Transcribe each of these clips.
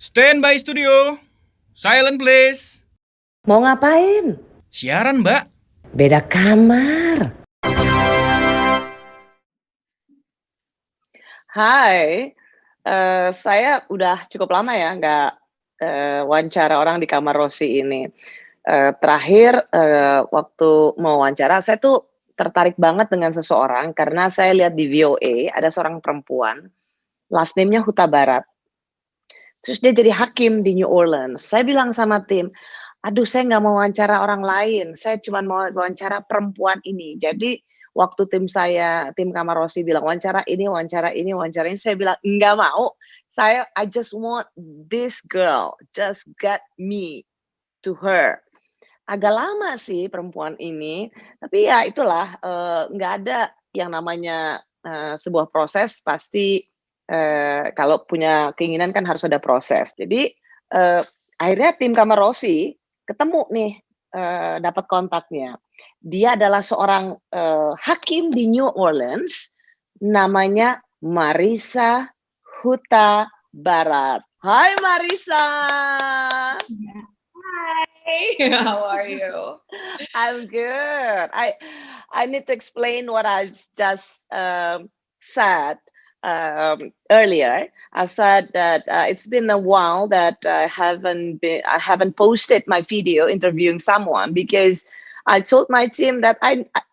Stand by studio. Silent please. Mau ngapain? Siaran, Mbak. Beda kamar. Hai, saya udah cukup lama ya nggak wawancara orang di Kamar Rosi ini. Terakhir waktu mau wawancara, saya tuh tertarik banget dengan seseorang karena saya lihat di VOA ada seorang perempuan, last name-nya Hutabarat. Terus dia jadi hakim di New Orleans. Saya bilang sama tim, aduh saya nggak mau wawancara orang lain, saya cuma mau wawancara perempuan ini. Jadi waktu tim Kamar Rosi bilang wawancara ini, saya bilang nggak mau. I just want this girl, just get me to her. Agak lama sih perempuan ini, tapi ya itulah nggak ada yang namanya sebuah proses pasti. Kalau punya keinginan kan harus ada proses. Jadi akhirnya tim Kamar Rosi ketemu nih, dapat kontaknya. Dia adalah seorang hakim di New Orleans, namanya Marissa Hutabarat. Hai Marissa. Hi, how are you? I'm good. I need to explain what I just said. Earlier, I said that it's been a while that I haven't posted my video interviewing someone because I told my team that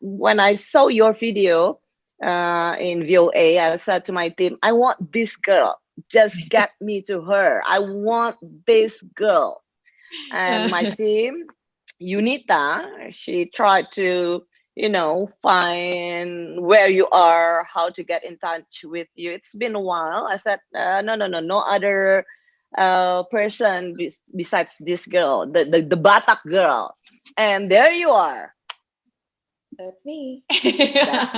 when I saw your video in VOA, I said to my team, I want this girl. Just get me to her. I want this girl. And my team, Unita, she tried to find where you are, how to get in touch with you. It's been a while. I said, no other person besides this girl, the Batak girl. And there you are. That's me. That's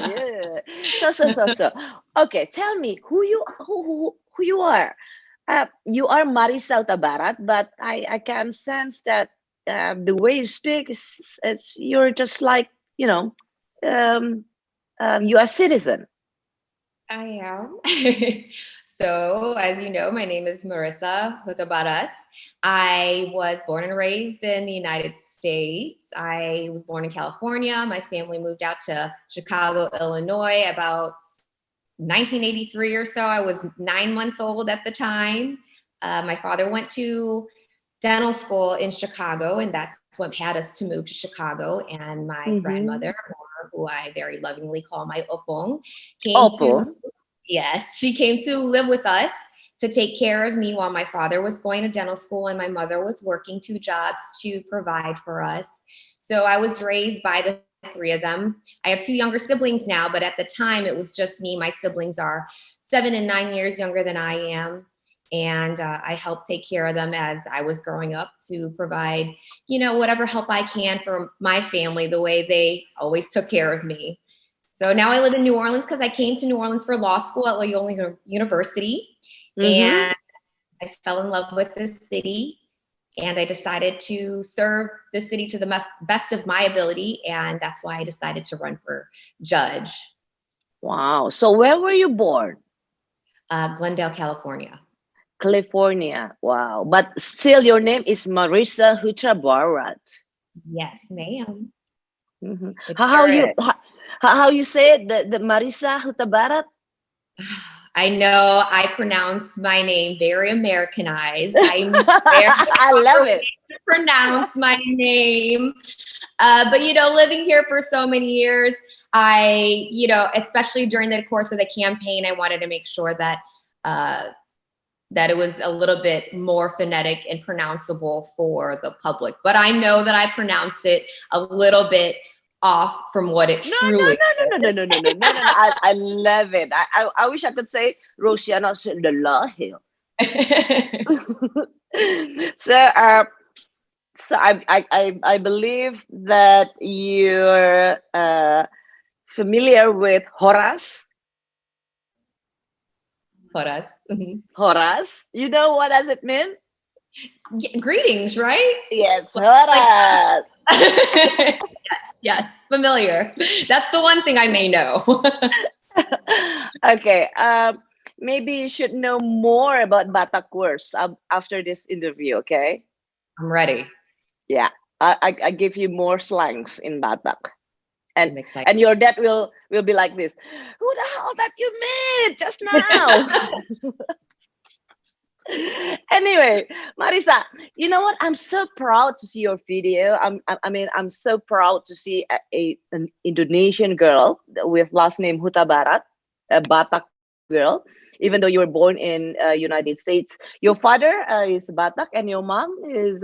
you. So. Okay, tell me who you are. You are Marissa Hutabarat, but I can sense that the way you speak you're just like, you are a citizen. I am. So, as you know, my name is Marissa Hutabarat. I was born and raised in the United States. I was born in California. My family moved out to Chicago, Illinois, about 1983 or so. I was 9 months old at the time. My father went to dental school in Chicago, and that's what had us to move to Chicago. And my grandmother, who I very lovingly call my opong, she came to live with us to take care of me while my father was going to dental school and my mother was working 2 jobs to provide for us. So I was raised by the 3 of them. I have 2 younger siblings now, but at the time it was just me. My siblings are 7 and 9 years younger than I am. And I helped take care of them as I was growing up to provide, whatever help I can for my family, the way they always took care of me. So now I live in New Orleans because I came to New Orleans for law school at Loyola University. And I fell in love with this city. And I decided to serve the city to the best of my ability. And that's why I decided to run for judge. Wow. So where were you born? Glendale, California. California. Wow. But still your name is Marissa Hutabarat. Yes, ma'am. How you say it? The Marissa Hutabarat? I know I pronounce my name very Americanized. I love it. To pronounce my name. But, living here for so many years, especially during the course of the campaign, I wanted to make sure that it was a little bit more phonetic and pronounceable for the public. But I know that I pronounced it a little bit off from what it truly is. No. I love it. I wish I could say Rosianna Silalahi. So I believe that you're familiar with Horace. Horace. Horace. You know what does it mean? Greetings, right? Yes, Horace. Yes, familiar. That's the one thing I may know. Okay. maybe you should know more about Batak words after this interview, okay? I'm ready. Yeah, I give you more slangs in Batak. I'm excited. And your dad will be like this. Who the hell that you met just now? Anyway, Marissa, you know what? I'm so proud to see your video. I'm so proud to see an Indonesian girl with last name Hutabarat, a Batak girl. Even though you were born in United States, your father is Batak and your mom is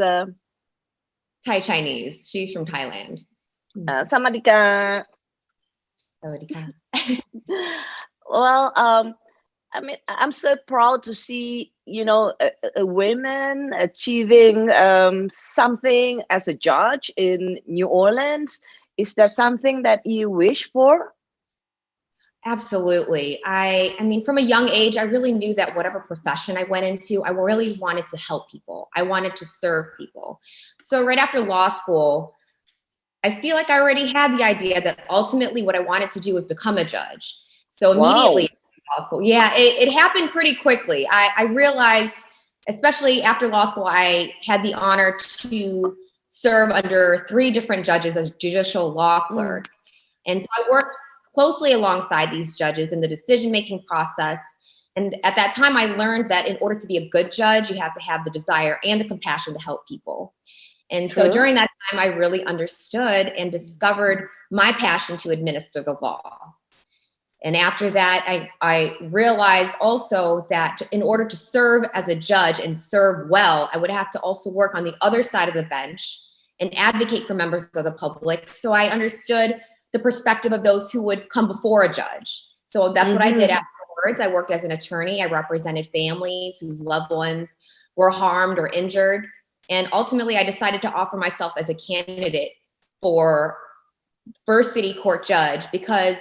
Thai Chinese. She's from Thailand. Samadika. Sawadika. Well, I mean, I'm so proud to see, a women achieving something as a judge in New Orleans. Is that something that you wish for? Absolutely. I mean, from a young age, I really knew that whatever profession I went into, I really wanted to help people. I wanted to serve people. So right after law school, I feel like I already had the idea that ultimately what I wanted to do was become a judge. So immediately, Wow. law school, yeah, it happened pretty quickly. I realized, especially after law school, I had the honor to serve under 3 different judges as judicial law clerk. And so I worked closely alongside these judges in the decision-making process. And at that time, I learned that in order to be a good judge, you have to have the desire and the compassion to help people. And so during that time, I really understood and discovered my passion to administer the law. And after that, I realized also that in order to serve as a judge and serve well, I would have to also work on the other side of the bench and advocate for members of the public. So I understood the perspective of those who would come before a judge. So that's what I did afterwards. I worked as an attorney. I represented families whose loved ones were harmed or injured. And ultimately, I decided to offer myself as a candidate for first city court judge because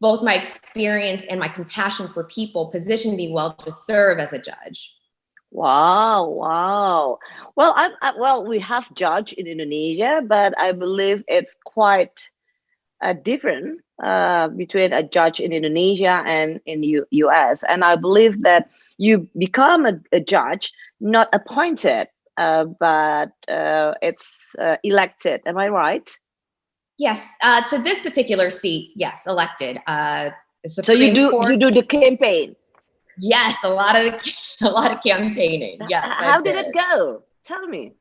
both my experience and my compassion for people positioned me well to serve as a judge. Wow. Well, we have judge in Indonesia, but I believe it's quite different between a judge in Indonesia and in US. And I believe that you become a judge, not appointed, but it's elected. Am I right? Yes, to this particular seat, yes, elected. So you do the campaign. Yes, a lot of campaigning. Yes. How did it go? Tell me.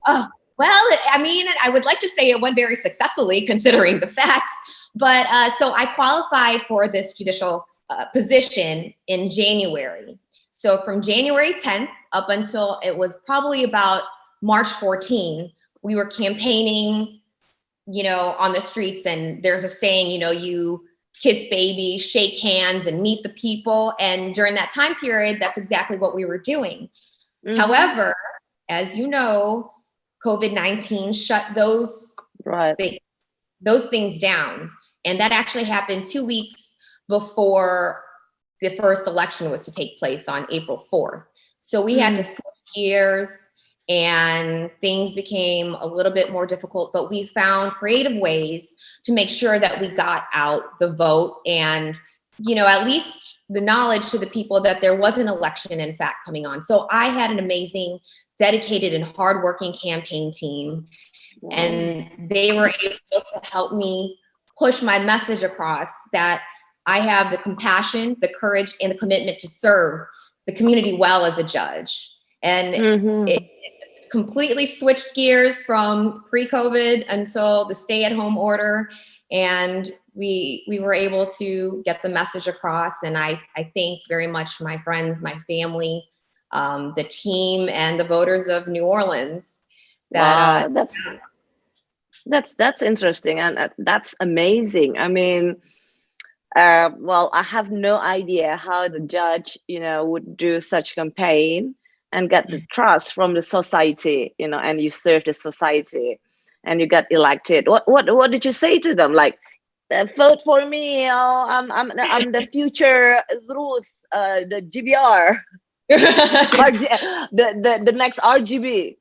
Oh, well, I mean, I would like to say it went very successfully considering the facts, but so I qualified for this judicial position in January. So from January 10th up until it was probably about March 14, we were campaigning, on the streets, and there's a saying, you kiss babies, shake hands, and meet the people. And during that time period, that's exactly what we were doing. However, as you know, COVID-19 shut those things down. And that actually happened 2 weeks before the first election was to take place on April 4th. So we had to switch gears and things became a little bit more difficult, but we found creative ways to make sure that we got out the vote and, at least the knowledge to the people that there was an election, in fact, coming on. So I had an amazing, dedicated and hardworking campaign team, and they were able to help me push my message across that I have the compassion, the courage, and the commitment to serve the community well as a judge. And it completely switched gears from pre-COVID until the stay-at-home order, and we were able to get the message across. And I thank very much my friends, my family, the team, and the voters of New Orleans. Wow, that's interesting, and that's amazing. I mean, well, I have no idea how the judge, would do such campaign and get the trust from the society, and you serve the society, and you got elected. What did you say to them? Like, vote for me. I'm the future Ruth, the GBR, the next RGB.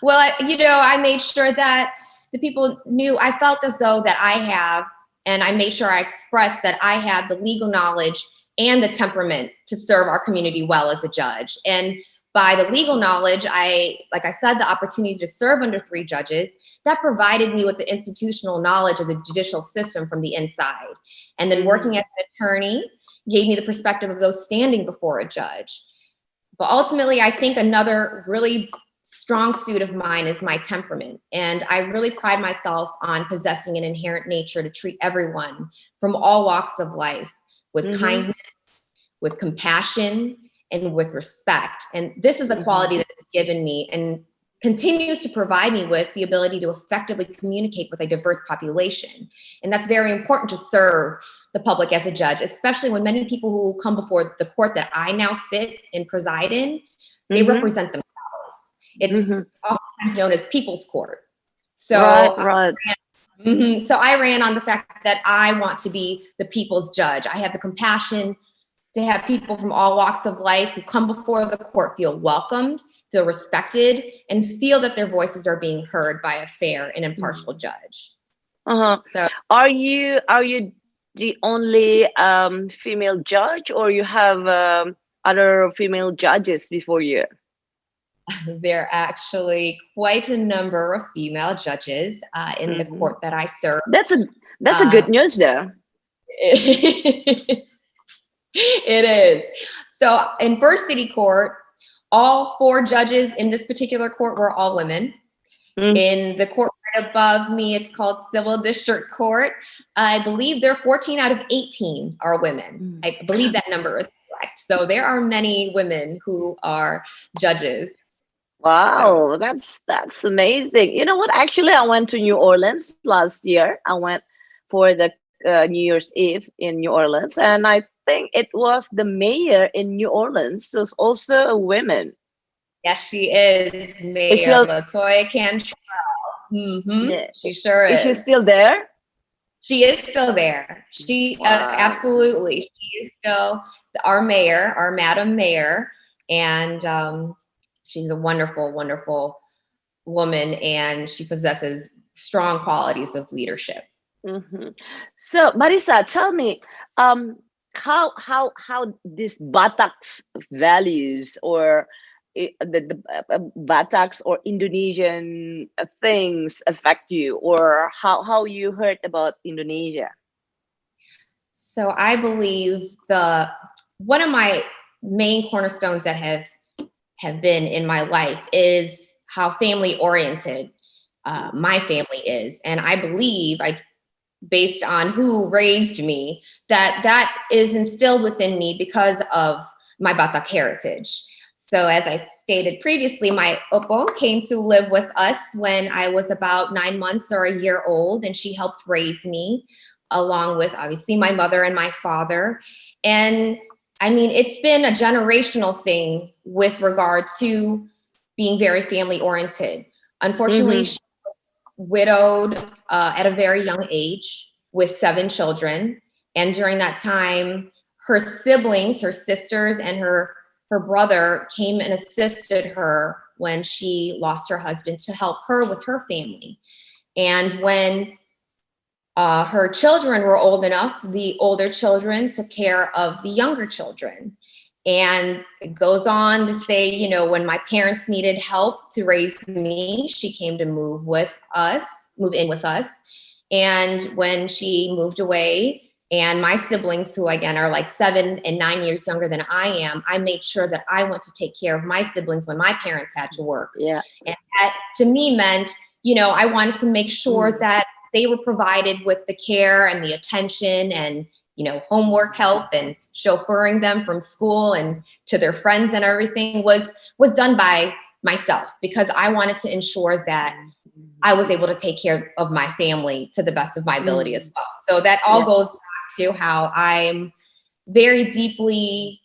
Well, I made sure that the people knew. I felt as though that I have, and I made sure I expressed that I have the legal knowledge and the temperament to serve our community well as a judge. And by the legal knowledge, like I said, the opportunity to serve under 3 judges, that provided me with the institutional knowledge of the judicial system from the inside. And then working as an attorney gave me the perspective of those standing before a judge. But ultimately, I think another really strong suit of mine is my temperament. And I really pride myself on possessing an inherent nature to treat everyone from all walks of life with kindness, with compassion, and with respect. And this is a quality that has given me and continues to provide me with the ability to effectively communicate with a diverse population. And that's very important to serve the public as a judge, especially when many people who come before the court that I now sit and preside in, they represent themselves. It's oftentimes known as people's court. So, so I ran on the fact that I want to be the people's judge. I have the compassion to have people from all walks of life who come before the court feel welcomed, feel respected, and feel that their voices are being heard by a fair and impartial judge. So, are you the only female judge, or you have other female judges before you? There are actually quite a number of female judges in the court that I serve. That's a good news, though. It is. So in First City Court, all 4 judges in this particular court were all women. In the court right above me, it's called Civil District Court. I believe there are 14 out of 18 are women. I believe that number is correct. So there are many women who are judges. Wow, that's amazing. You know what? Actually, I went to New Orleans last year. I went for the New Year's Eve in New Orleans, and I think it was the mayor in New Orleans was also a woman. Yes, she is, Mayor Latoya Cantrell. Yeah. She sure is. Is she still there? She is still there. She absolutely. She is still our mayor, our Madam Mayor, and she's a wonderful, wonderful woman, and she possesses strong qualities of leadership. So, Marissa, tell me, how these Batak's values or the Batak's or Indonesian things affect you, or how you heard about Indonesia? So I believe one of my main cornerstones that have been in my life is how family oriented my family is. And I believe, based on who raised me, that is instilled within me because of my Batak heritage. So as I stated previously, my opo came to live with us when I was about 9 months or a year old, and she helped raise me along with obviously my mother and my father. And I mean, it's been a generational thing with regard to being very family oriented. Unfortunately, she was widowed at a very young age with 7 children. And during that time, her siblings, her sisters, and her brother came and assisted her when she lost her husband to help her with her family. And when her children were old enough, the older children took care of the younger children. And it goes on to say, you know, when my parents needed help to raise me, she came to move in with us. And when she moved away, and my siblings, who again are like 7 and 9 years younger than I am, I made sure that I went to take care of my siblings when my parents had to work. Yeah. And that to me meant, you know, I wanted to make sure that they were provided with the care and the attention and, you know, homework help and chauffeuring them from school and to their friends and everything was done by myself, because I wanted to ensure that I was able to take care of my family to the best of my ability as well. So that all goes back to how I'm very deeply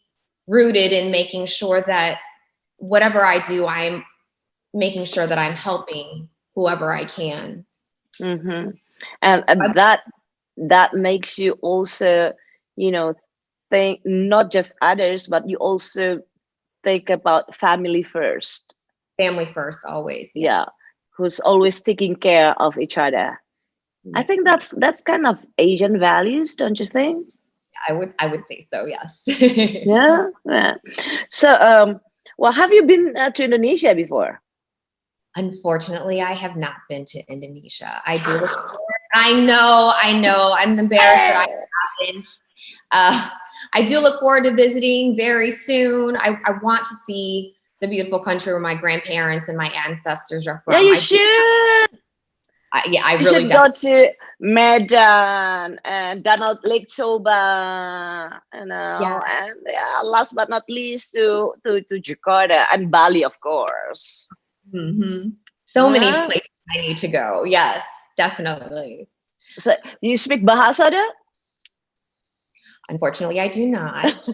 rooted in making sure that whatever I do, I'm making sure that I'm helping whoever I can. And that makes you also, you know, think not just others, but you also think about family first. Family first, always. Yes. Yeah, who's always taking care of each other. I think that's kind of Asian values, don't you think? I would say so, yes. Yeah. Yeah. So, well, have you been to Indonesia before? Unfortunately, I have not been to Indonesia. I do look forward. I know. I'm embarrassed that I haven't. I do look forward to visiting very soon. I want to see the beautiful country where my grandparents and my ancestors are from. Yeah, you should. I You really should go to Medan and Danau Lake Toba, Yeah. and last but not least to Jakarta and Bali, of course. So many Yeah. places I need to go. Yes, definitely. So, you speak bahasa there? Unfortunately, I do not.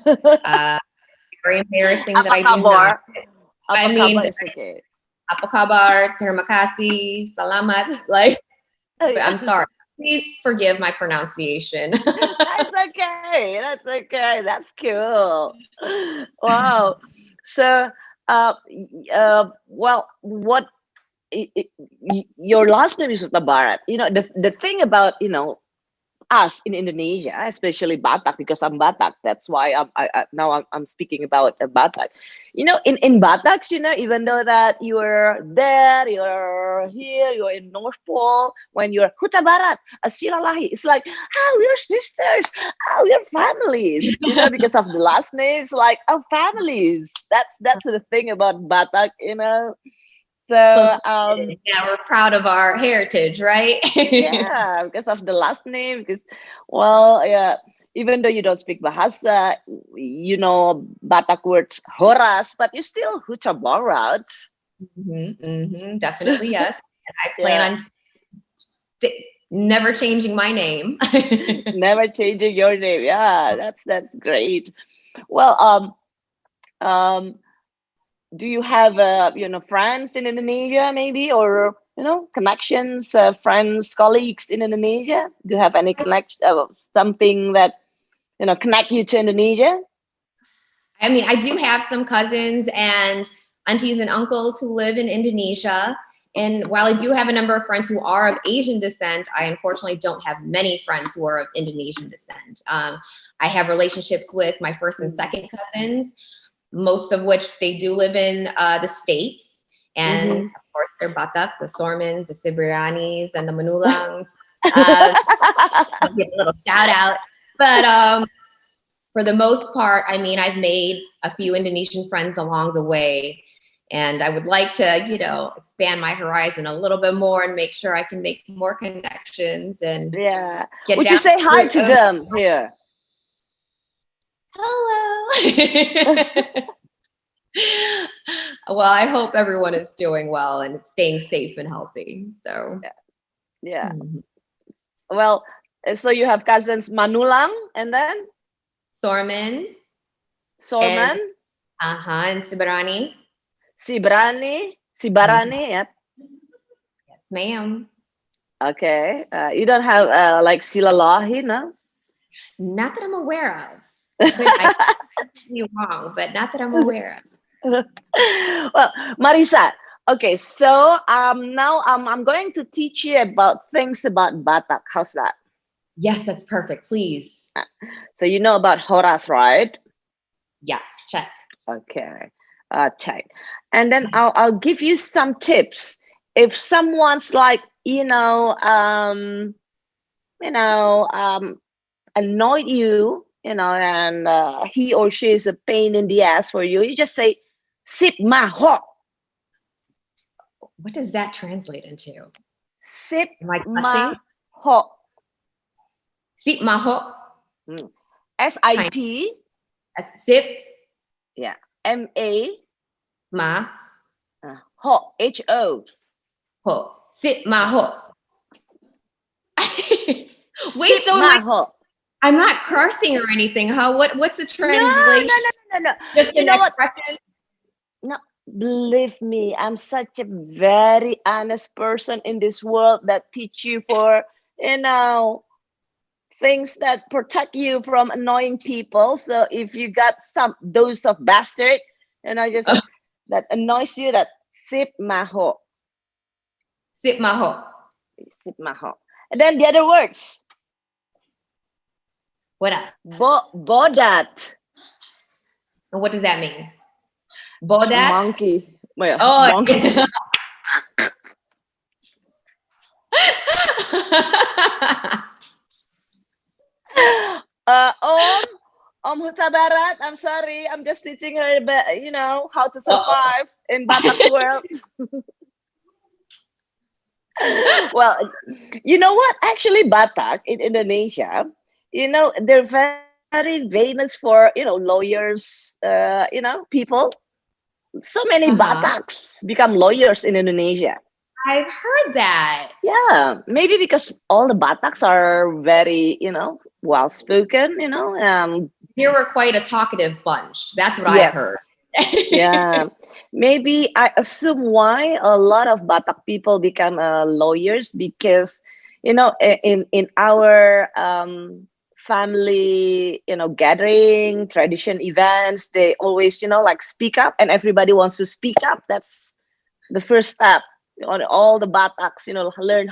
Very embarrassing that Apa I do not. kabar? Apa I mean, kabar is okay. apa kabar, terima kasih, salamat. Like, I'm sorry. Please forgive my pronunciation. That's okay. That's okay. That's cool. Wow. So, well, what your last name is Hutabarat. The thing about us in Indonesia, especially Batak, because I'm Batak. That's why I'm speaking about Batak. In Bataks, even though that you're there, you're here, you're in North Pole, when you're Hutabarat, Silalahi, it's like, oh, we're sisters, oh, we're families. Because of the last names, like, oh, families. That's the thing about Batak. So, yeah, we're proud of our heritage, right? yeah, because of the last name. Because, well, yeah, even though you don't speak Bahasa, Batak words Horas, but you still Hutabarat. Definitely, yes. And I plan on never changing my name. Never changing your name. Yeah, that's great. Well, do you have friends in Indonesia, maybe, or connections, friends, colleagues in Indonesia? Do you have any connection, something that connect you to Indonesia? I mean, I do have some cousins and aunties and uncles who live in Indonesia. And while I do have a number of friends who are of Asian descent, I unfortunately don't have many friends who are of Indonesian descent. I have relationships with my first and second cousins, most of which they do live in the States. And of course, they're Batak, the Sormans, the Sibrianis, and the Manulangs. I'll give a little shout out. But for the most part, I mean, I've made a few Indonesian friends along the way. And I would like to, expand my horizon a little bit more and make sure I can make more connections. And yeah. Would you say hi to them here? Hello. Well, I hope everyone is doing well and staying safe and healthy. So, yeah. Well, so you have cousins Manulang and then Sorman, and Sibarani. Sibarani, yep. Yes, ma'am. Okay. You don't have like Silalahi, no? Not that I'm aware of. I could be wrong, but not that I'm aware of. Well, Marissa, okay, so now I'm going to teach you about things about Batak. How's that? Yes, that's perfect. Please. So you know about Horas, right? Yes, check. Okay, check. And then I'll give you some tips. If someone's like, annoyed you, and he or she is a pain in the ass for you, you just say, "Sip maho." What does that translate into? Sip maho. Sip maho. SIP. Sip. Yeah. MA. Ma. Ho. HO. Ho. Sip maho. Wait, Sip so maho. I'm not cursing or anything, huh? What's the translation? No. Just You know what? expression? No, believe me, I'm such a very honest person in this world that teach you for, things that protect you from annoying people. So if you got some dose of bastard, just that annoys you, that sip maho. Sip maho. Sip maho. And then the other words. What up? Bodat. And what does that mean? Bodat? Monkey. Well, Oh. monkey. Om Hutabarat, I'm sorry. I'm just teaching her, how to survive in Batak world. Well, you know what? Actually, Batak in Indonesia, they're very famous for, lawyers, people. So many Bataks become lawyers in Indonesia. I've heard that. Yeah, maybe because all the Bataks are very, well spoken, Here we're quite a talkative bunch. That's what Yes. I've heard. Yeah, maybe I assume why a lot of Batak people become lawyers because, in our family, gathering, tradition events, they always, like speak up, and everybody wants to speak up. That's the first step. On all the Bataks, learn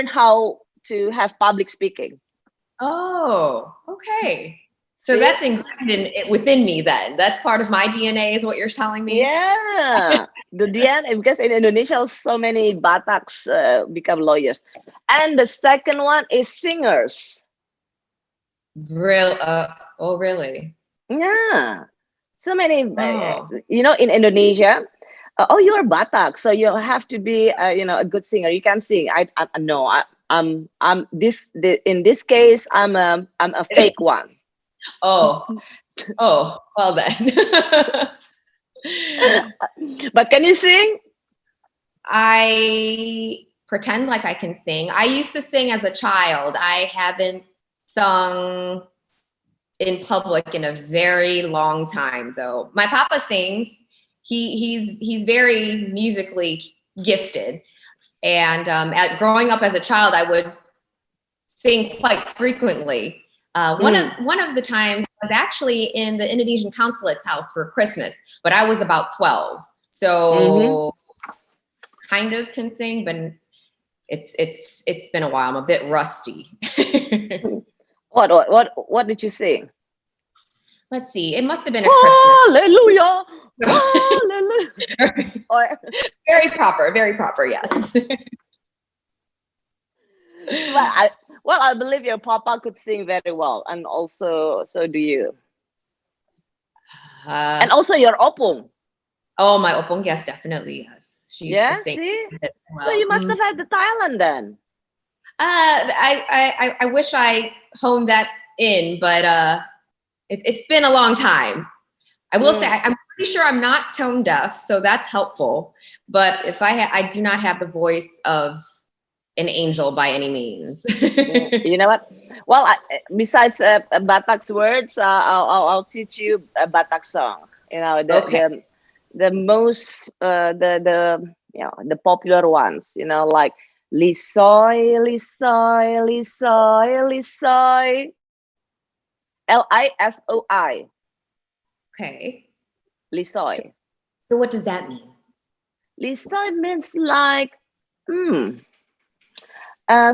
how to have public speaking. Oh, okay. So See? that's ingrained within me then. That's part of my DNA is what you're telling me? Yeah, the DNA, because in Indonesia, so many Bataks become lawyers. And the second one is singers. Oh, really? Yeah, so many, Oh. in Indonesia, you're Batak, so you have to be, a good singer. You can sing. No, I'm in this case, I'm a fake one. Oh, well then. But can you sing? I pretend like I can sing. I used to sing as a child. I haven't sung in public in a very long time, though. My papa sings. He's very musically gifted, and growing up as a child, I would sing quite frequently. One of the times was actually in the Indonesian consulate's house for Christmas, but I was about 12, so kind of can sing, but it's been a while. I'm a bit rusty. What did you sing? Let's see. It must have been a Christmas. Hallelujah. Hallelujah. Very proper. Yes. Well, I believe your papa could sing very well, and also so do you. And also your opung. Oh, my opung, yes, definitely, yes. She used to sing. See? Well. So you must have had the talent then. I wish I honed that in, but it's been a long time. I will say I'm pretty sure I'm not tone deaf, so that's helpful. But if I do not have the voice of an angel by any means. You know what? Well, besides Batak's words, I'll teach you a Batak song. The most the popular ones. Like Lisoy, Lisoy, Lisoy, Lisoy. Lisoi. Okay. Lisoy. So what does that mean? Lisoy means like,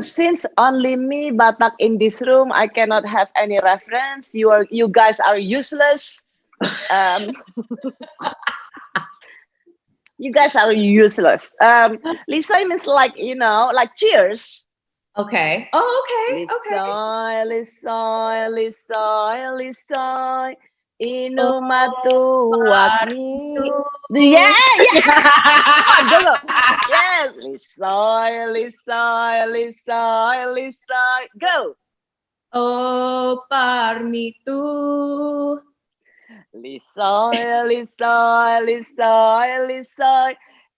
since only me Batak in this room, I cannot have any reference. You guys are useless. You guys are useless. Lisoy means like, like cheers. Okay. Oh, okay. Lisoy, Lisoy, Lisoy, Lisoy. Inumatu wakmi. Yeah. Go. Yes. Lisoy, Lisoy, Lisoy, Lisoy. Go. Oh, parmitu. Lisoy, Lisoy, Lisoy, Lisoy.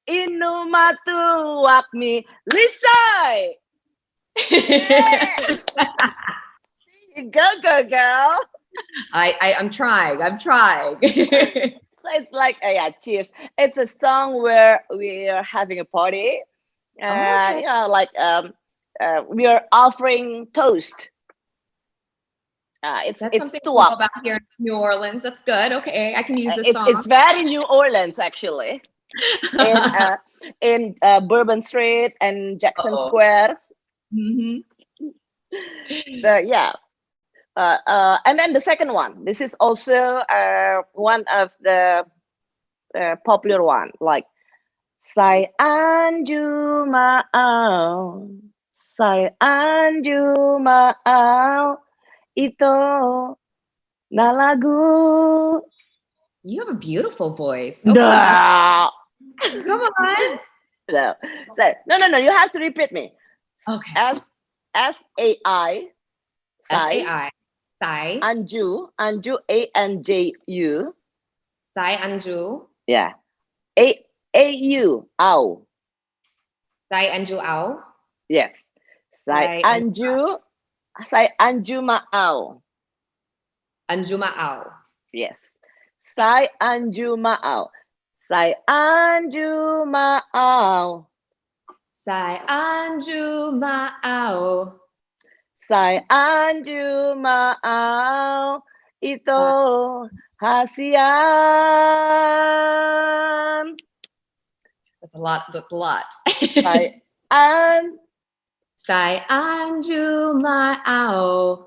Inumatu wakmi. Lisoy. Yes. Go, girl. I'm trying. So it's like, cheers. It's a song where we are having a party. Okay. We are offering toast. It's something tuak. about here in New Orleans. That's good. Okay, I can use this song. It's very New Orleans, actually. in Bourbon Street and Jackson Square. Mm-hmm. Yeah. And then the second one. This is also one of the popular one, like Say anju mau, say anju mau, ito na lagu. You have a beautiful voice. Okay, No, come on. no. So, no. You have to repeat me. Okay. S-A-I. S-A-I. Sai. Anju. Anju. A-N-J-U. Sai Anju. Yeah. A-U. Ow. Sai Anju Ao. Yes. Say Anju. Say Anju Ma'au. Anju Ma'ao. Yes. Say Anju Ma'au. Say Anju Ma'au. Sai Anju Ma'ao. Say Anju Ma'au. Ito hasian. That's a lot. That's a lot. Say an. Sai Anju Ma'ao.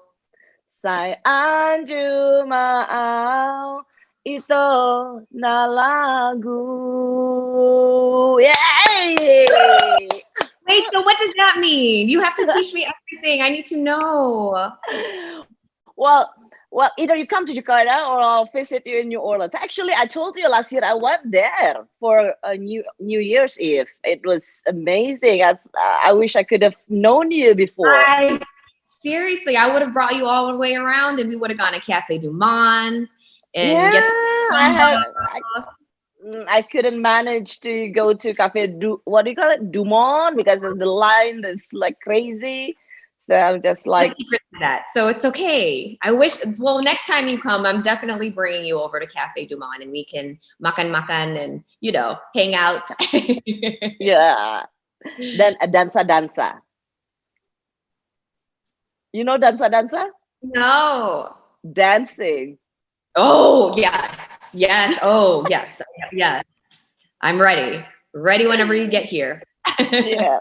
Say Anju Ma'au. Ito na lagu. Yay! Wait, so what does that mean? You have to teach me everything. I need to know. Well, either you come to Jakarta or I'll visit you in New Orleans. Actually, I told you last year I went there for a New Year's Eve. It was amazing. I wish I could have known you before. Seriously, I would have brought you all the way around, and we would have gone to Cafe Du Monde and I couldn't manage to go to Cafe Dumont because of the line that's like crazy. So I'm just like that. So it's okay. I wish. Well, next time you come, I'm definitely bringing you over to Cafe Du Monde, and we can makan and hang out. yeah. Then a dansa. You know dansa? No. Dancing. Oh yes. Oh yes. I'm ready. Ready whenever you get here. Yeah.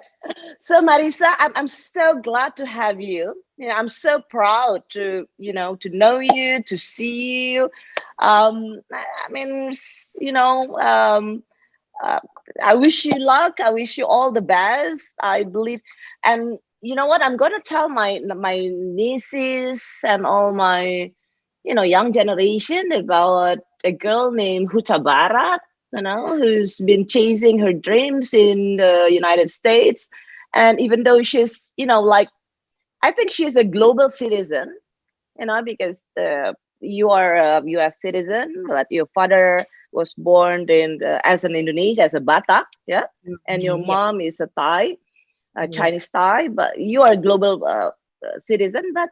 So Marissa, I'm so glad to have you. I'm so proud to know you, to see you. I wish you luck. I wish you all the best. I believe, and you know what? I'm gonna tell my nieces and all my young generation about a girl named Hutabarat, who's been chasing her dreams in the United States. And even though she's, I think she's a global citizen, because you are a US citizen, but your father was born as an Indonesian, as a Batak, yeah? And your mom is a Thai, a Chinese Thai, but you are a global citizen, but,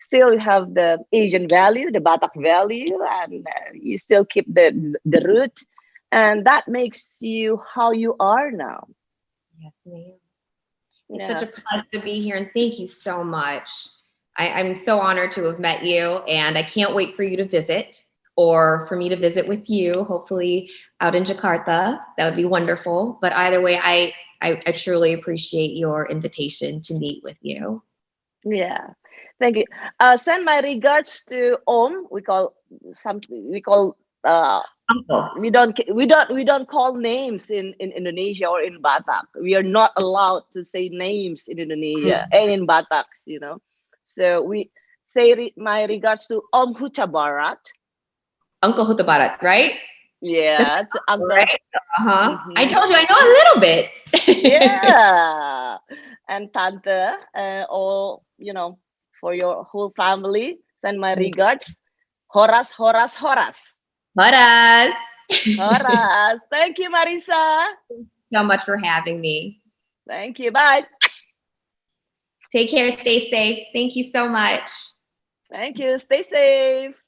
still you have the Asian value, the Batak value, and you still keep the root, and that makes you how you are now. Yes, ma'am. It's such a pleasure to be here, and thank you so much. I'm so honored to have met you, and I can't wait for you to visit, or for me to visit with you, hopefully out in Jakarta. That would be wonderful. But either way, I truly appreciate your invitation to meet with you. Yeah. Thank you. Send my regards to Om. We call we don't call names in Indonesia or in Batak. We are not allowed to say names in Indonesia and in Batak, So we say my regards to Om Hutabarat. Uncle Hutabarat, right? Yeah, it's Uncle. Right? I told you I know a little bit. Yeah. And Tante, all, for your whole family, send my regards. Horas. Horas. Thank you, Marissa. So much for having me. Thank you. Bye. Take care. Stay safe. Thank you so much. Thank you. Stay safe.